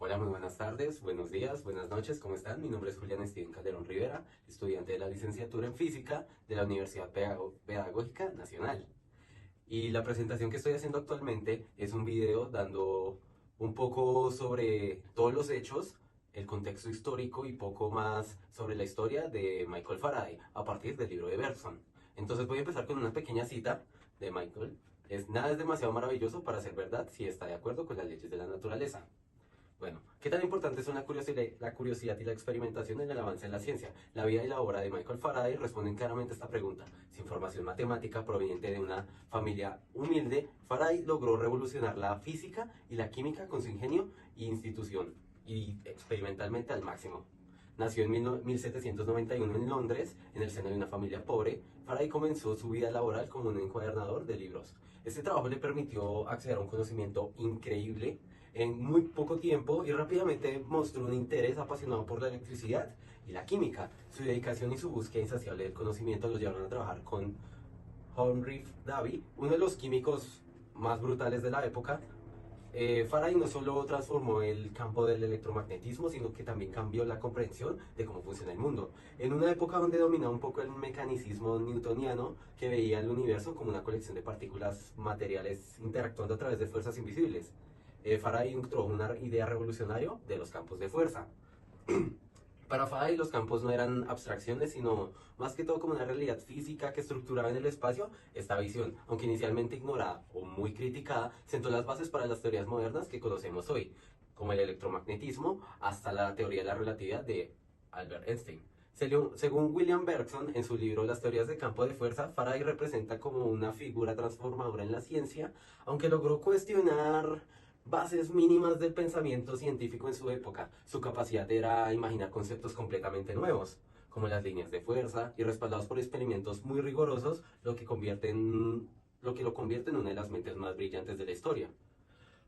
Hola, muy buenas tardes, buenos días, buenas noches, ¿cómo están? Mi nombre es Julián Steven Calderón Rivera, estudiante de la licenciatura en Física de la Universidad Pedagógica Nacional. Y la presentación que estoy haciendo actualmente es un video dando un poco sobre todos los hechos, el contexto histórico y poco más sobre la historia de Michael Faraday a partir del libro de Bergson. Entonces voy a empezar con una pequeña cita de Michael. Nada es demasiado maravilloso para ser verdad si está de acuerdo con las leyes de la naturaleza. Bueno, ¿qué tan importantes son la curiosidad y la experimentación en el avance de la ciencia? La vida y la obra de Michael Faraday responden claramente a esta pregunta. Sin formación matemática proveniente de una familia humilde, Faraday logró revolucionar la física y la química con su ingenio y institución, y experimentalmente al máximo. Nació en 1791 en Londres, en el seno de una familia pobre. Faraday comenzó su vida laboral como un encuadernador de libros. Este trabajo le permitió acceder a un conocimiento increíble en muy poco tiempo y rápidamente mostró un interés apasionado por la electricidad y la química. Su dedicación y su búsqueda insaciable del conocimiento lo llevaron a trabajar con Henry Davy, uno de los químicos más brutales de la época. Faraday no solo transformó el campo del electromagnetismo, sino que también cambió la comprensión de cómo funciona el mundo. En una época donde dominaba un poco el mecanicismo newtoniano, que veía el universo como una colección de partículas materiales interactuando a través de fuerzas invisibles. Faraday introdujo una idea revolucionaria de los campos de fuerza. Para Faraday los campos no eran abstracciones, sino más que todo como una realidad física que estructuraba en el espacio. Esta visión, aunque inicialmente ignorada o muy criticada, sentó las bases para las teorías modernas que conocemos hoy, como el electromagnetismo hasta la teoría de la relatividad de Albert Einstein. Según William Bergson, en su libro Las teorías de campo de fuerza, Faraday representa como una figura transformadora en la ciencia, aunque logró cuestionar bases mínimas del pensamiento científico en su época. Su capacidad era imaginar conceptos completamente nuevos, como las líneas de fuerza, y respaldados por experimentos muy rigurosos, lo que lo convierte en una de las mentes más brillantes de la historia.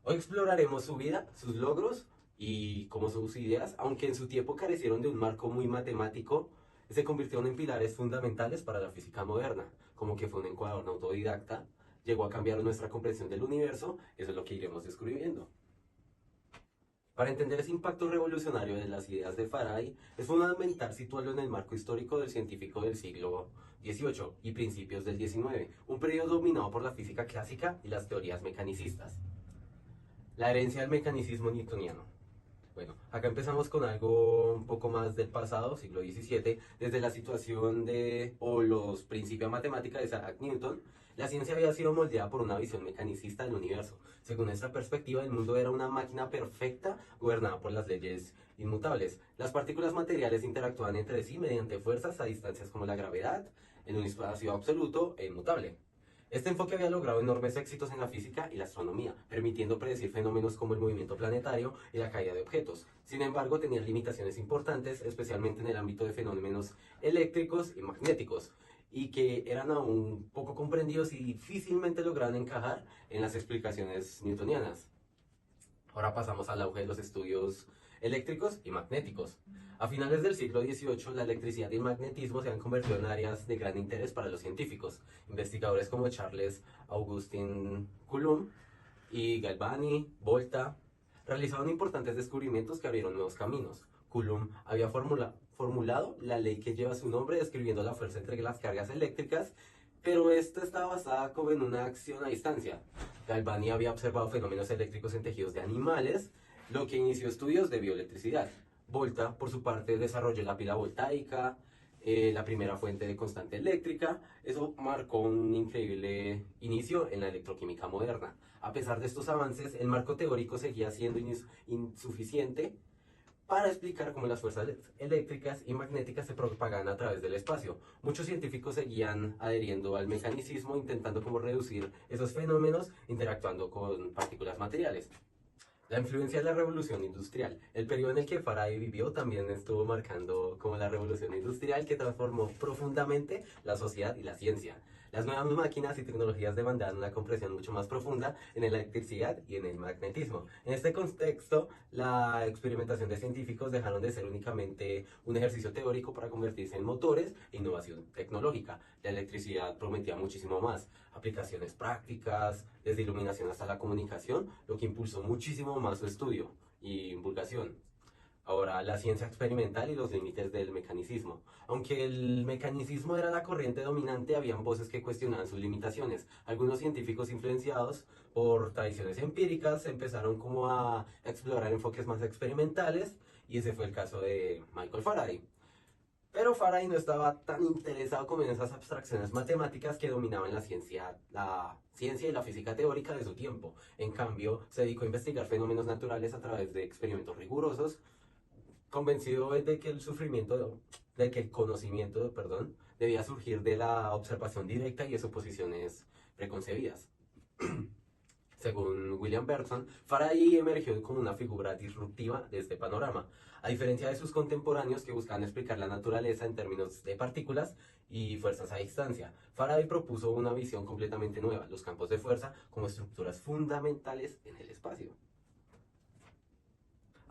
Hoy exploraremos su vida, sus logros y cómo sus ideas, aunque en su tiempo carecieron de un marco muy matemático, se convirtieron en pilares fundamentales para la física moderna, como que fue un encuadernador autodidacta, llegó a cambiar nuestra comprensión del universo. Eso es lo que iremos descubriendo. Para entender ese impacto revolucionario de las ideas de Faraday, es fundamental situarlo en el marco histórico del científico del siglo XVIII y principios del XIX, un periodo dominado por la física clásica y las teorías mecanicistas. La herencia del mecanismo newtoniano. Bueno, acá empezamos con algo un poco más del pasado, siglo XVII, desde la situación o los principios matemáticos de Isaac Newton. La ciencia había sido moldeada por una visión mecanicista del universo. Según esta perspectiva, el mundo era una máquina perfecta gobernada por las leyes inmutables. Las partículas materiales interactúan entre sí mediante fuerzas a distancias como la gravedad, en un espacio absoluto e inmutable. Este enfoque había logrado enormes éxitos en la física y la astronomía, permitiendo predecir fenómenos como el movimiento planetario y la caída de objetos. Sin embargo, tenía limitaciones importantes, especialmente en el ámbito de fenómenos eléctricos y magnéticos, y que eran aún poco comprendidos y difícilmente lograban encajar en las explicaciones newtonianas. Ahora pasamos al auge de los estudios eléctricos y magnéticos. A finales del siglo XVIII, la electricidad y el magnetismo se han convertido en áreas de gran interés para los científicos. Investigadores como Charles Augustin Coulomb y Galvani, Volta, realizaron importantes descubrimientos que abrieron nuevos caminos. Coulomb había formulado la ley que lleva su nombre describiendo la fuerza entre las cargas eléctricas, pero esta estaba basada como en una acción a distancia. Galvani había observado fenómenos eléctricos en tejidos de animales, lo que inició estudios de bioelectricidad. Volta, por su parte, desarrolló la pila voltaica, la primera fuente de constante eléctrica. Eso marcó un increíble inicio en la electroquímica moderna. A pesar de estos avances, el marco teórico seguía siendo insuficiente para explicar cómo las fuerzas eléctricas y magnéticas se propagan a través del espacio. Muchos científicos seguían adheriendo al mecanicismo, intentando como reducir esos fenómenos interactuando con partículas materiales. La influencia de la revolución industrial. El periodo en el que Faraday vivió también estuvo marcando como la revolución industrial que transformó profundamente la sociedad y la ciencia. Las nuevas máquinas y tecnologías demandaban una comprensión mucho más profunda en la electricidad y en el magnetismo. En este contexto, la experimentación de científicos dejaron de ser únicamente un ejercicio teórico para convertirse en motores e innovación tecnológica. La electricidad prometía muchísimo más, aplicaciones prácticas, desde iluminación hasta la comunicación, lo que impulsó muchísimo más su estudio. y divulgación. Ahora, la ciencia experimental y los límites del mecanicismo. Aunque el mecanicismo era la corriente dominante, habían voces que cuestionaban sus limitaciones. Algunos científicos influenciados por tradiciones empíricas empezaron como a explorar enfoques más experimentales y ese fue el caso de Michael Faraday. Pero Faraday no estaba tan interesado como en esas abstracciones matemáticas que dominaban la ciencia y la física teórica de su tiempo. En cambio, se dedicó a investigar fenómenos naturales a través de experimentos rigurosos, convencido de que el conocimiento, perdón, debía surgir de la observación directa y de suposiciones preconcebidas. Según William Bergson, Faraday emergió como una figura disruptiva de este panorama, a diferencia de sus contemporáneos que buscaban explicar la naturaleza en términos de partículas y fuerzas a distancia. Faraday propuso una visión completamente nueva, los campos de fuerza como estructuras fundamentales en el espacio.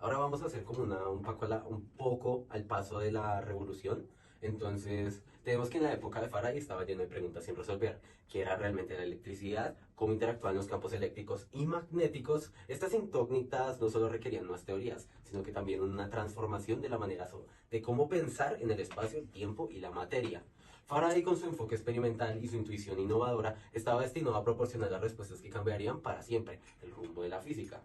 Ahora vamos a hacer como un poco al paso de la revolución. Entonces, tenemos que en la época de Faraday estaba lleno de preguntas sin resolver. ¿Qué era realmente la electricidad? ¿Cómo interactúan los campos eléctricos y magnéticos? Estas incógnitas no solo requerían más teorías, sino que también una transformación de la de cómo pensar en el espacio, el tiempo y la materia. Faraday, con su enfoque experimental y su intuición innovadora, estaba destinado a proporcionar las respuestas que cambiarían para siempre el rumbo de la física.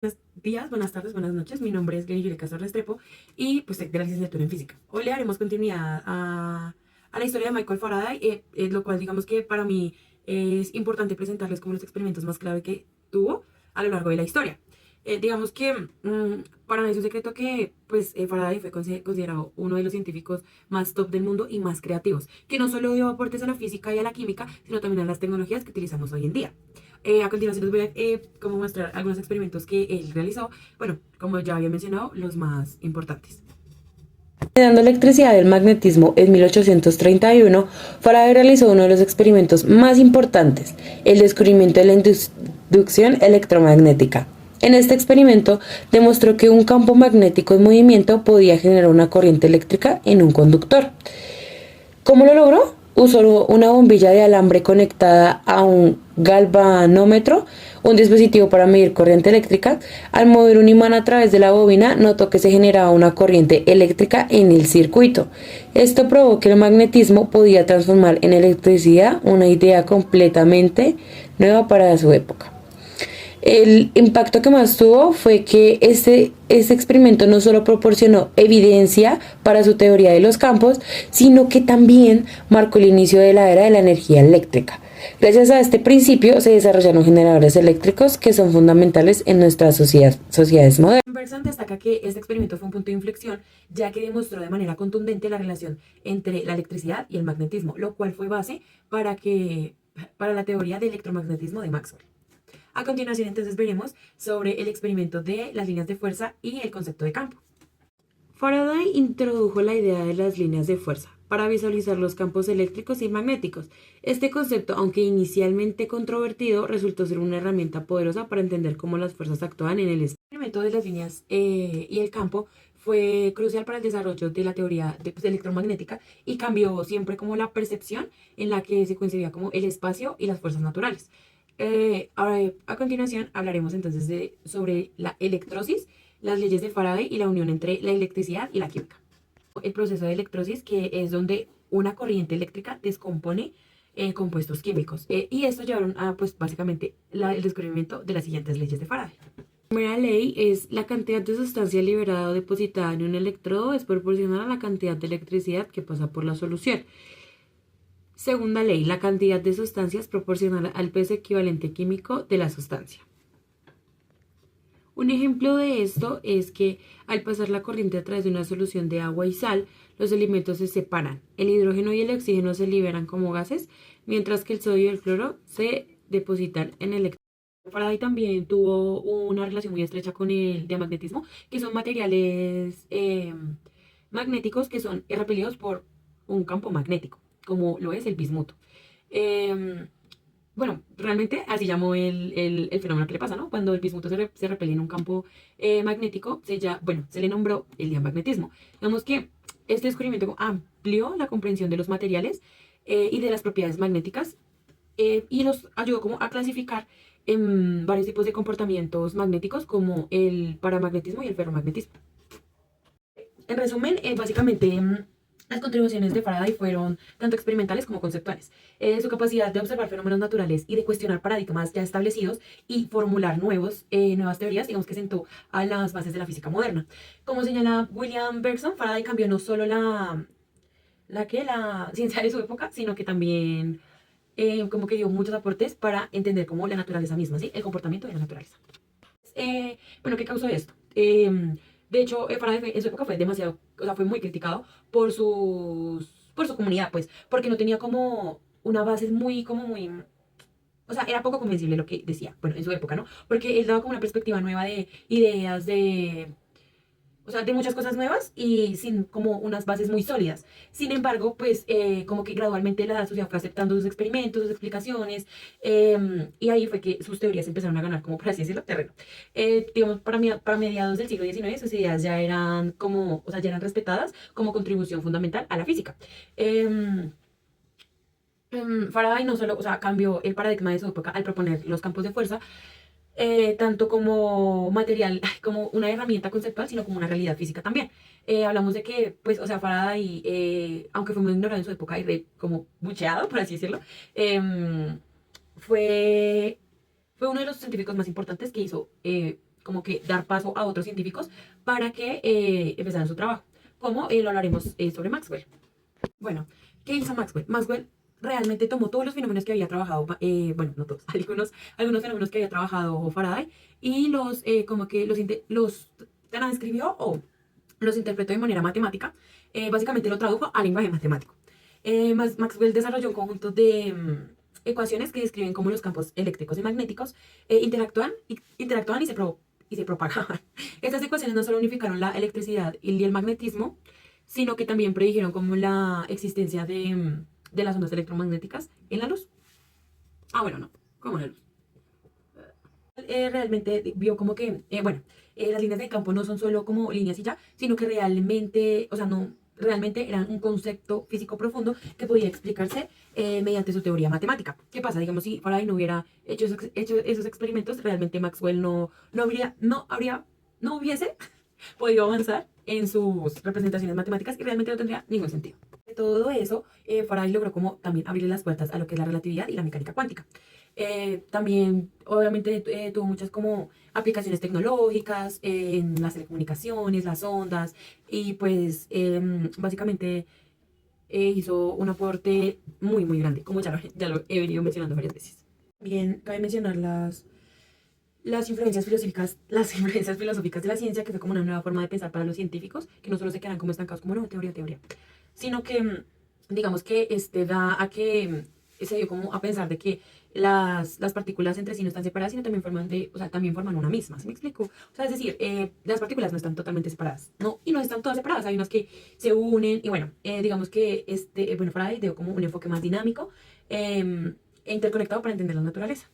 Buenos días, buenas tardes, buenas noches. Mi nombre es Glenn Julia Restrepo y pues de la licenciatura en física. Hoy le daremos continuidad a la historia de Michael Faraday, lo cual digamos que para mí es importante presentarles como los experimentos más clave que tuvo a lo largo de la historia. Digamos que para mí es un secreto que pues Faraday fue considerado uno de los científicos más top del mundo y más creativos, que no solo dio aportes a la física y a la química, sino también a las tecnologías que utilizamos hoy en día. A continuación les voy a como mostrar algunos experimentos que él realizó, bueno, como ya había mencionado, los más importantes. Estudiando electricidad del magnetismo en 1831, Faraday realizó uno de los experimentos más importantes, el descubrimiento de la inducción electromagnética. En este experimento demostró que un campo magnético en movimiento podía generar una corriente eléctrica en un conductor. ¿Cómo lo logró? Usó una bombilla de alambre conectada a un galvanómetro, un dispositivo para medir corriente eléctrica. Al mover un imán a través de la bobina, notó que se generaba una corriente eléctrica en el circuito. Esto probó que el magnetismo podía transformar en electricidad, una idea completamente nueva para su época. El impacto que más tuvo fue que este experimento no solo proporcionó evidencia para su teoría de los campos, sino que también marcó el inicio de la era de la energía eléctrica. Gracias a este principio se desarrollaron generadores eléctricos que son fundamentales en nuestras sociedades modernas. Bergson destaca que este experimento fue un punto de inflexión, ya que demostró de manera contundente la relación entre la electricidad y el magnetismo, lo cual fue base para la teoría del electromagnetismo de Maxwell. A continuación, entonces, veremos sobre el experimento de las líneas de fuerza y el concepto de campo. Faraday introdujo la idea de las líneas de fuerza para visualizar los campos eléctricos y magnéticos. Este concepto, aunque inicialmente controvertido, resultó ser una herramienta poderosa para entender cómo las fuerzas actúan en el espacio. El experimento de las líneas y el campo fue crucial para el desarrollo de la teoría electromagnética y cambió siempre como la percepción en la que se concebía como el espacio y las fuerzas naturales. Ahora, a continuación hablaremos entonces sobre la electrosis, las leyes de Faraday y la unión entre la electricidad y la química. El proceso de electrosis, que es donde una corriente eléctrica descompone compuestos químicos. Y esto llevaron a, pues, básicamente el descubrimiento de las siguientes leyes de Faraday. La primera ley es la cantidad de sustancia liberada o depositada en un electrodo es proporcional a la cantidad de electricidad que pasa por la solución. Segunda ley, la cantidad de sustancia es proporcional al peso equivalente químico de la sustancia. Un ejemplo de esto es que al pasar la corriente a través de una solución de agua y sal, los elementos se separan. El hidrógeno y el oxígeno se liberan como gases, mientras que el sodio y el cloro se depositan en el electrodo. Faraday también tuvo una relación muy estrecha con el diamagnetismo, que son materiales magnéticos que son repelidos por un campo magnético, como lo es el bismuto. Bueno, realmente así llamó el fenómeno que le pasa, ¿no? Cuando el bismuto se repele en un campo magnético, se le nombró el diamagnetismo. Digamos que este descubrimiento amplió la comprensión de los materiales y de las propiedades magnéticas y los ayudó como a clasificar varios tipos de comportamientos magnéticos como el paramagnetismo y el ferromagnetismo. En resumen, básicamente las contribuciones de Faraday fueron tanto experimentales como conceptuales. Su capacidad de observar fenómenos naturales y de cuestionar paradigmas ya establecidos y formular nuevas teorías, digamos que sentó a las bases de la física moderna. Como señala William Bergson, Faraday cambió no solo la ciencia de su época, sino que también como que dio muchos aportes para entender como la naturaleza misma, ¿sí? El comportamiento de la naturaleza. Bueno, ¿qué causó esto? De hecho, Faraday en su época fue demasiado, o sea, fue muy criticado por su comunidad, pues, porque no tenía como una base muy, o sea, era poco convencible lo que decía, bueno, en su época, ¿no? Porque él daba como una perspectiva nueva de ideas, o sea, de muchas cosas nuevas y sin como unas bases muy sólidas. Sin embargo, pues como que gradualmente la sociedad fue aceptando sus experimentos, sus explicaciones, y ahí fue que sus teorías empezaron a ganar, como por así decirlo, terreno. Digamos, para mediados del siglo XIX, sus ideas ya eran como, o sea, ya eran respetadas como contribución fundamental a la física. Faraday no solo, o sea, cambió el paradigma de su época al proponer los campos de fuerza, tanto como material, como una herramienta conceptual, sino como una realidad física también. Hablamos de que, pues, o sea, Faraday, aunque fue muy ignorado en su época y como bucheado, por así decirlo, fue, fue uno de los científicos más importantes que hizo como que dar paso a otros científicos para que empezaran su trabajo, como lo hablaremos sobre Maxwell. Bueno, ¿qué hizo Maxwell? Maxwell realmente tomó todos los fenómenos que había trabajado, bueno, no todos, algunos fenómenos que había trabajado Faraday y como que los transcribió o los interpretó de manera matemática. Básicamente lo tradujo al lenguaje matemático. Maxwell desarrolló un conjunto de ecuaciones que describen cómo los campos eléctricos y magnéticos interactúan y se propagaban. Estas ecuaciones no solo unificaron la electricidad y el magnetismo, sino que también predijeron como la existencia de las ondas electromagnéticas en la luz. Ah, bueno, no, como en la luz. Realmente vio como que, bueno, las líneas de campo no son solo como líneas y ya, sino que realmente, o sea, no, realmente eran un concepto físico profundo que podía explicarse mediante su teoría matemática. ¿Qué pasa? Digamos, si Faraday no hubiera hecho esos experimentos, realmente Maxwell no hubiese podido avanzar en sus representaciones matemáticas y realmente no tendría ningún sentido. De todo eso, Faraday logró como también abrirle las puertas a lo que es la relatividad y la mecánica cuántica. También, obviamente, tuvo muchas como aplicaciones tecnológicas en las telecomunicaciones, las ondas, y pues básicamente hizo un aporte muy grande, como ya lo he venido mencionando varias veces. Bien, cabe mencionar las las influencias filosóficas de la ciencia, que fue como una nueva forma de pensar para los científicos, que no solo se quedan como estancados como no, teoría, sino que digamos que da a que se dio como a pensar de que las partículas entre sí no están separadas, sino también o sea, también forman una misma, ¿sí me explico? O sea, es decir, las partículas no están totalmente separadas, ¿no? Y no están todas separadas, hay unas que se unen, y bueno, digamos que bueno, Faraday dio como un enfoque más dinámico e interconectado para entender la naturaleza.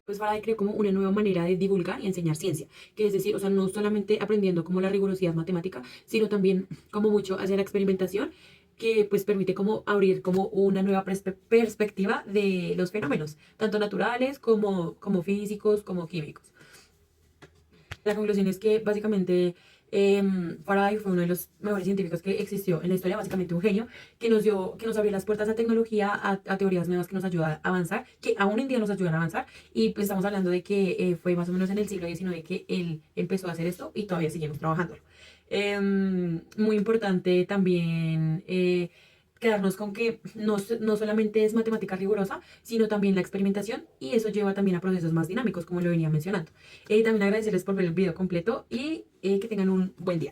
Pues Faraday creó como una nueva manera de divulgar y enseñar ciencia, que es decir, o sea, no solamente aprendiendo como la rigurosidad matemática, sino también como mucho hacia la experimentación, que pues permite como abrir como una nueva perspectiva de los fenómenos, tanto naturales como físicos, como químicos. La conclusión es que básicamente Faraday fue uno de los mejores científicos que existió en la historia, básicamente un genio que nos abrió las puertas a tecnología, a teorías nuevas que nos ayuda a avanzar, que aún en día nos ayudan a avanzar, y pues estamos hablando de que fue más o menos en el siglo XIX que él empezó a hacer esto y todavía seguimos trabajándolo. Muy importante también quedarnos con que no solamente es matemática rigurosa, sino también la experimentación, y eso lleva también a procesos más dinámicos, como lo venía mencionando. También agradecerles por ver el video completo y que tengan un buen día.